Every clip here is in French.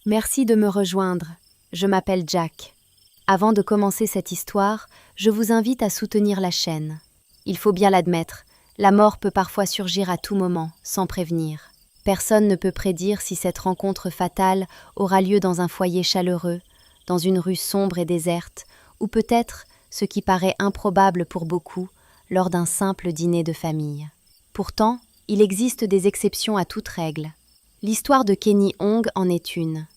Merci de me rejoindre. Je m'appelle Jack. Avant de commencer cette histoire, je vous invite à soutenir la chaîne. Il faut bien l'admettre, la mort peut parfois surgir à tout moment, sans prévenir. Personne ne peut prédire si cette rencontre fatale aura lieu dans un foyer chaleureux, dans une rue sombre et déserte, ou peut-être, ce qui paraît improbable pour beaucoup, lors d'un simple dîner de famille. Pourtant, il existe des exceptions à toute règle. L'histoire de Kenny Ong en est une.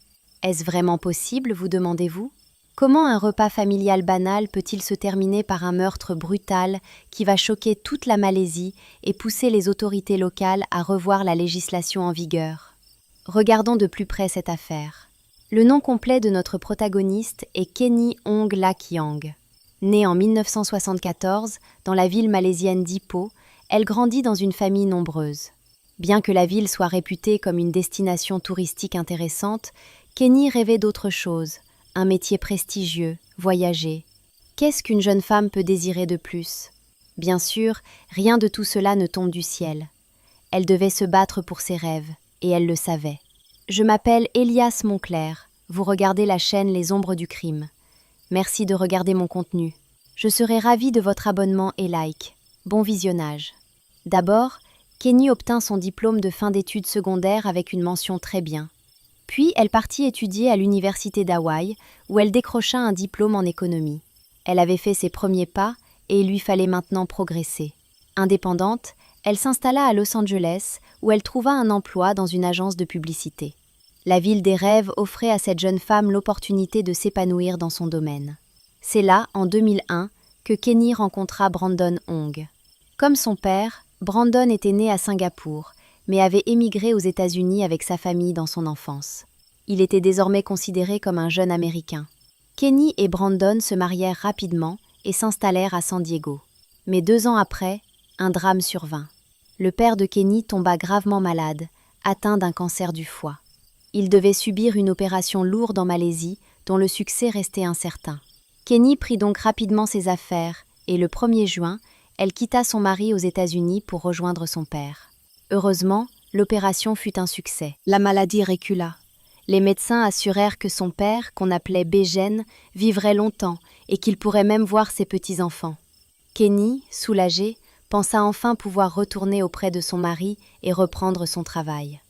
Est-ce vraiment possible, vous demandez-vous? Comment un repas familial banal peut-il se terminer par un meurtre brutal qui va choquer toute la Malaisie et pousser les autorités locales à revoir la législation en vigueur? Regardons de plus près cette affaire. Le nom complet de notre protagoniste est Kenny Ong Lakyang. Née en 1974 dans la ville malaisienne d'Ipoh, elle grandit dans une famille nombreuse. Bien que la ville soit réputée comme une destination touristique intéressante, Kenny rêvait d'autre chose, un métier prestigieux, voyager. Qu'est-ce qu'une jeune femme peut désirer de plus? Bien sûr, rien de tout cela ne tombe du ciel. Elle devait se battre pour ses rêves, et elle le savait. Je m'appelle Elias Monclerc, vous regardez la chaîne Les Ombres du Crime. Merci de regarder mon contenu. Je serai ravie de votre abonnement et like. Bon visionnage. D'abord, Kenny obtint son diplôme de fin d'études secondaires avec une mention très bien. Puis, elle partit étudier à l'université d'Hawaï, où elle décrocha un diplôme en économie. Elle avait fait ses premiers pas, et il lui fallait maintenant progresser. Indépendante, elle s'installa à Los Angeles, où elle trouva un emploi dans une agence de publicité. La ville des rêves offrait à cette jeune femme l'opportunité de s'épanouir dans son domaine. C'est là, en 2001, que Kenny rencontra Brandon Ong. Comme son père, Brandon était né à Singapour, mais avait émigré aux États-Unis avec sa famille dans son enfance. Il était désormais considéré comme un jeune Américain. Kenny et Brandon se marièrent rapidement et s'installèrent à San Diego. Mais 2 ans après, un drame survint. Le père de Kenny tomba gravement malade, atteint d'un cancer du foie. Il devait subir une opération lourde en Malaisie, dont le succès restait incertain. Kenny prit donc rapidement ses affaires, et le 1er juin, elle quitta son mari aux États-Unis pour rejoindre son père. Heureusement, l'opération fut un succès. La maladie recula. Les médecins assurèrent que son père, qu'on appelait Béjen, vivrait longtemps et qu'il pourrait même voir ses petits-enfants. Kenny, soulagée, pensa enfin pouvoir retourner auprès de son mari et reprendre son travail.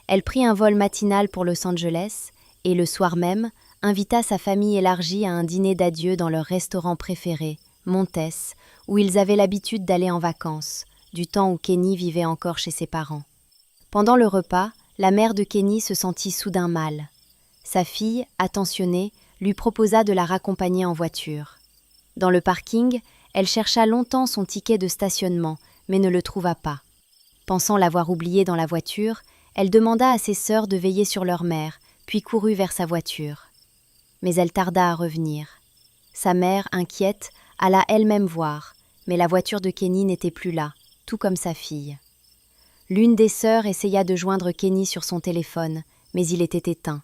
Elle prit un vol matinal pour Los Angeles et, le soir même, invita sa famille élargie à un dîner d'adieu dans leur restaurant préféré, Montes, où ils avaient l'habitude d'aller en vacances, du temps où Kenny vivait encore chez ses parents. Pendant le repas, la mère de Kenny se sentit soudain mal. Sa fille, attentionnée, lui proposa de la raccompagner en voiture. Dans le parking, elle chercha longtemps son ticket de stationnement, mais ne le trouva pas. Pensant l'avoir oublié dans la voiture, elle demanda à ses sœurs de veiller sur leur mère, puis courut vers sa voiture. Mais elle tarda à revenir. Sa mère, inquiète, alla elle-même voir, mais la voiture de Kenny n'était plus là, tout comme sa fille. L'une des sœurs essaya de joindre Kenny sur son téléphone, mais il était éteint.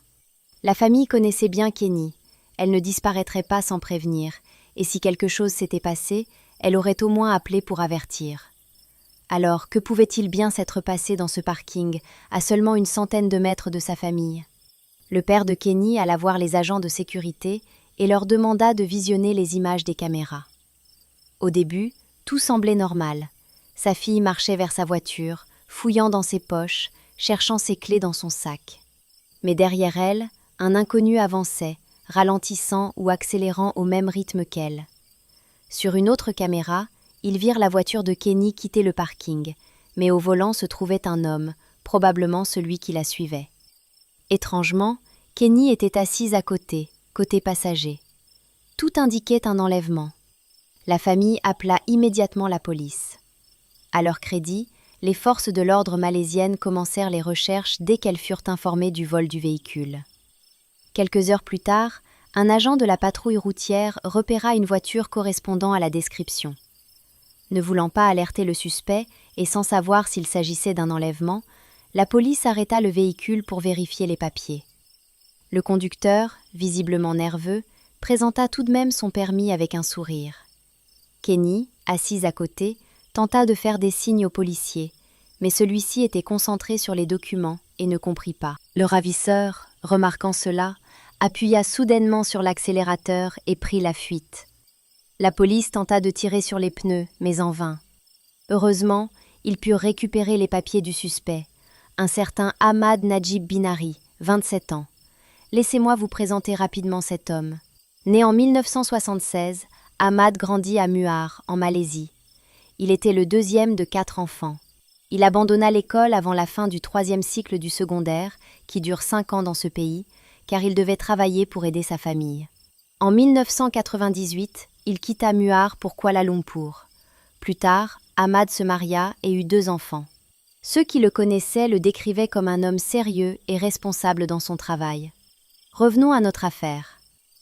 La famille connaissait bien Kenny, elle ne disparaîtrait pas sans prévenir, et si quelque chose s'était passé, elle aurait au moins appelé pour avertir. Alors, que pouvait-il bien s'être passé dans ce parking, à seulement une centaine de mètres de sa famille? Le père de Kenny alla voir les agents de sécurité et leur demanda de visionner les images des caméras. Au début, tout semblait normal. Sa fille marchait vers sa voiture, fouillant dans ses poches, cherchant ses clés dans son sac. Mais derrière elle, un inconnu avançait, ralentissant ou accélérant au même rythme qu'elle. Sur une autre caméra, ils virent la voiture de Kenny quitter le parking, mais au volant se trouvait un homme, probablement celui qui la suivait. Étrangement, Kenny était assise à côté passager. Tout indiquait un enlèvement. La famille appela immédiatement la police. À leur crédit, les forces de l'ordre malaisiennes commencèrent les recherches dès qu'elles furent informées du vol du véhicule. Quelques heures plus tard, un agent de la patrouille routière repéra une voiture correspondant à la description. Ne voulant pas alerter le suspect et sans savoir s'il s'agissait d'un enlèvement, la police arrêta le véhicule pour vérifier les papiers. Le conducteur, visiblement nerveux, présenta tout de même son permis avec un sourire. Kenny, assise à côté, tenta de faire des signes au policier, mais celui-ci était concentré sur les documents et ne comprit pas. Le ravisseur, remarquant cela, appuya soudainement sur l'accélérateur et prit la fuite. La police tenta de tirer sur les pneus, mais en vain. Heureusement, ils purent récupérer les papiers du suspect, un certain Ahmad Najib Binari, 27 ans. Laissez-moi vous présenter rapidement cet homme. Né en 1976, Ahmad grandit à Muar, en Malaisie. Il était le deuxième de 4 enfants. Il abandonna l'école avant la fin du 3e cycle du secondaire, qui dure 5 ans dans ce pays, car il devait travailler pour aider sa famille. En 1998, il quitta Muar pour Kuala Lumpur. Plus tard, Ahmad se maria et eut 2 enfants. Ceux qui le connaissaient le décrivaient comme un homme sérieux et responsable dans son travail. Revenons à notre affaire.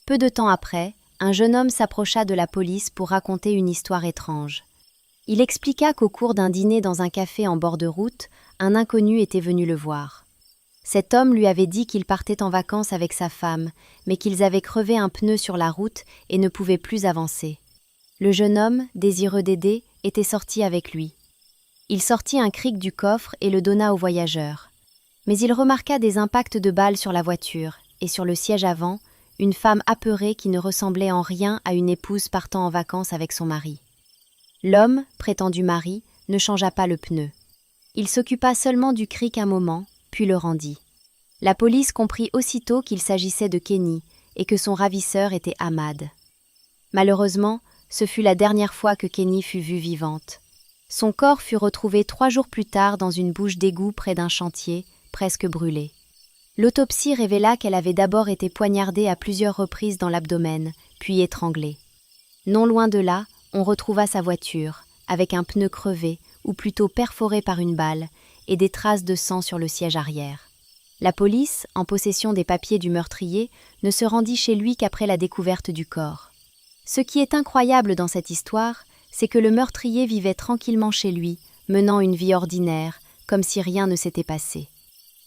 Peu de temps après, un jeune homme s'approcha de la police pour raconter une histoire étrange. Il expliqua qu'au cours d'un dîner dans un café en bord de route, un inconnu était venu le voir. Cet homme lui avait dit qu'il partait en vacances avec sa femme, mais qu'ils avaient crevé un pneu sur la route et ne pouvaient plus avancer. Le jeune homme, désireux d'aider, était sorti avec lui. Il sortit un cric du coffre et le donna au voyageur. Mais il remarqua des impacts de balles sur la voiture, et sur le siège avant, une femme apeurée qui ne ressemblait en rien à une épouse partant en vacances avec son mari. L'homme, prétendu mari, ne changea pas le pneu. Il s'occupa seulement du cric un moment, puis le rendit. La police comprit aussitôt qu'il s'agissait de Kenny et que son ravisseur était Ahmad. Malheureusement, ce fut la dernière fois que Kenny fut vue vivante. Son corps fut retrouvé 3 jours plus tard dans une bouche d'égout près d'un chantier, presque brûlé. L'autopsie révéla qu'elle avait d'abord été poignardée à plusieurs reprises dans l'abdomen, puis étranglée. Non loin de là, on retrouva sa voiture, avec un pneu crevé, ou plutôt perforé par une balle, et des traces de sang sur le siège arrière. La police, en possession des papiers du meurtrier, ne se rendit chez lui qu'après la découverte du corps. Ce qui est incroyable dans cette histoire, c'est que le meurtrier vivait tranquillement chez lui, menant une vie ordinaire, comme si rien ne s'était passé.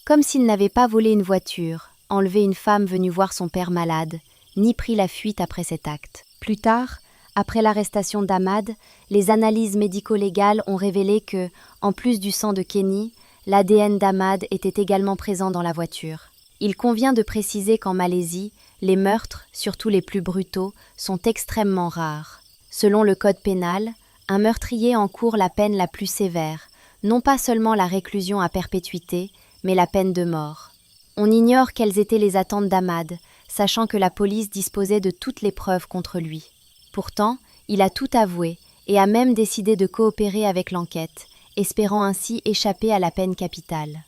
Comme s'il n'avait pas volé une voiture, enlevé une femme venue voir son père malade, ni pris la fuite après cet acte. Plus tard, après l'arrestation d'Ahmad, les analyses médico-légales ont révélé que, en plus du sang de Kenny, l'ADN d'Ahmad était également présent dans la voiture. Il convient de préciser qu'en Malaisie, les meurtres, surtout les plus brutaux, sont extrêmement rares. Selon le code pénal, un meurtrier encourt la peine la plus sévère, non pas seulement la réclusion à perpétuité, mais la peine de mort. On ignore quelles étaient les attentes d'Ahmad, sachant que la police disposait de toutes les preuves contre lui. Pourtant, il a tout avoué et a même décidé de coopérer avec l'enquête, espérant ainsi échapper à la peine capitale.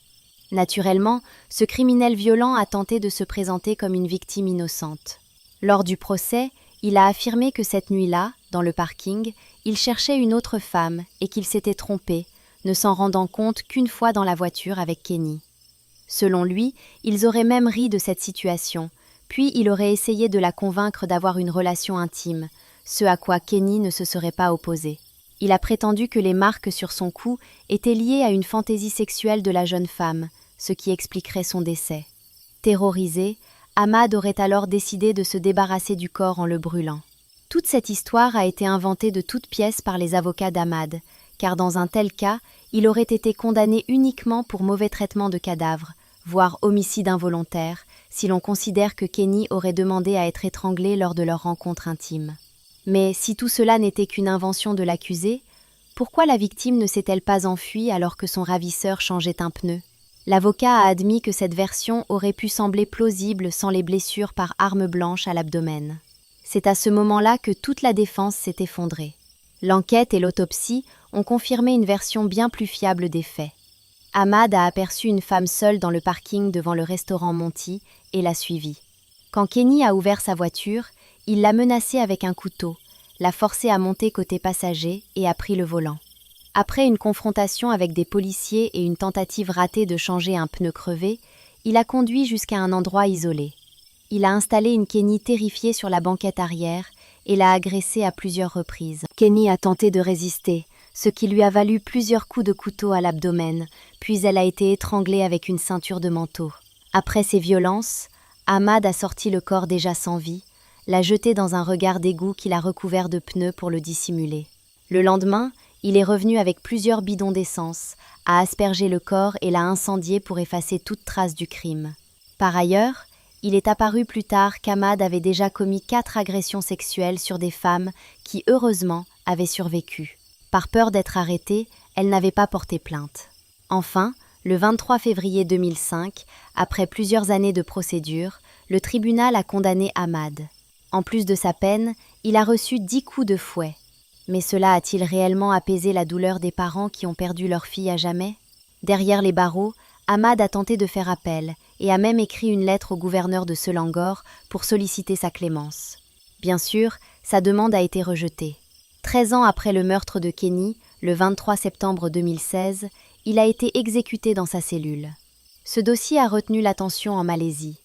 Naturellement, ce criminel violent a tenté de se présenter comme une victime innocente. Lors du procès, il a affirmé que cette nuit-là, dans le parking, il cherchait une autre femme et qu'il s'était trompé, ne s'en rendant compte qu'une fois dans la voiture avec Kenny. Selon lui, ils auraient même ri de cette situation, puis il aurait essayé de la convaincre d'avoir une relation intime, ce à quoi Kenny ne se serait pas opposé. Il a prétendu que les marques sur son cou étaient liées à une fantaisie sexuelle de la jeune femme, ce qui expliquerait son décès. Terrorisé, Ahmad aurait alors décidé de se débarrasser du corps en le brûlant. Toute cette histoire a été inventée de toutes pièces par les avocats d'Ahmad, car dans un tel cas, il aurait été condamné uniquement pour mauvais traitement de cadavre, voire homicide involontaire, si l'on considère que Kenny aurait demandé à être étranglé lors de leur rencontre intime. Mais si tout cela n'était qu'une invention de l'accusé, pourquoi la victime ne s'est-elle pas enfuie alors que son ravisseur changeait un pneu ? L'avocat a admis que cette version aurait pu sembler plausible sans les blessures par arme blanche à l'abdomen. C'est à ce moment-là que toute la défense s'est effondrée. L'enquête et l'autopsie ont confirmé une version bien plus fiable des faits. Ahmad a aperçu une femme seule dans le parking devant le restaurant Monty et l'a suivie. Quand Kenny a ouvert sa voiture, il l'a menacée avec un couteau, l'a forcée à monter côté passager et a pris le volant. Après une confrontation avec des policiers et une tentative ratée de changer un pneu crevé, il a conduit jusqu'à un endroit isolé. Il a installé une Kenny terrifiée sur la banquette arrière et l'a agressée à plusieurs reprises. Kenny a tenté de résister, ce qui lui a valu plusieurs coups de couteau à l'abdomen, puis elle a été étranglée avec une ceinture de manteau. Après ces violences, Ahmad a sorti le corps déjà sans vie, l'a jeté dans un regard d'égout qu'il a recouvert de pneus pour le dissimuler. Le lendemain, Il est revenu avec plusieurs bidons d'essence, a aspergé le corps et l'a incendié pour effacer toute trace du crime. Par ailleurs, il est apparu plus tard qu'Ahmad avait déjà commis 4 agressions sexuelles sur des femmes qui, heureusement, avaient survécu. Par peur d'être arrêtée, elle n'avait pas porté plainte. Enfin, le 23 février 2005, après plusieurs années de procédure, le tribunal a condamné Ahmad. En plus de sa peine, il a reçu 10 coups de fouet. Mais cela a-t-il réellement apaisé la douleur des parents qui ont perdu leur fille à jamais? Derrière les barreaux, Ahmad a tenté de faire appel et a même écrit une lettre au gouverneur de Selangor pour solliciter sa clémence. Bien sûr, sa demande a été rejetée. 13 ans après le meurtre de Kenny, le 23 septembre 2016, il a été exécuté dans sa cellule. Ce dossier a retenu l'attention en Malaisie.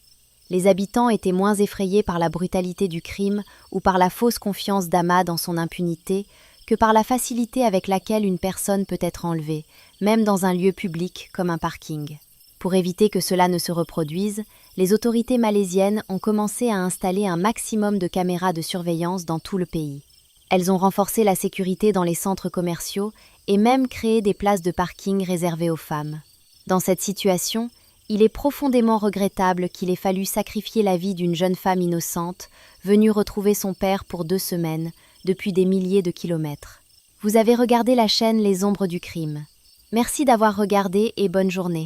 Les habitants étaient moins effrayés par la brutalité du crime ou par la fausse confiance d'Ahmad en son impunité que par la facilité avec laquelle une personne peut être enlevée, même dans un lieu public comme un parking. Pour éviter que cela ne se reproduise, les autorités malaisiennes ont commencé à installer un maximum de caméras de surveillance dans tout le pays. Elles ont renforcé la sécurité dans les centres commerciaux et même créé des places de parking réservées aux femmes. Dans cette situation, il est profondément regrettable qu'il ait fallu sacrifier la vie d'une jeune femme innocente, venue retrouver son père pour 2 semaines, depuis des milliers de kilomètres. Vous avez regardé la chaîne Les Ombres du Crime. Merci d'avoir regardé et bonne journée.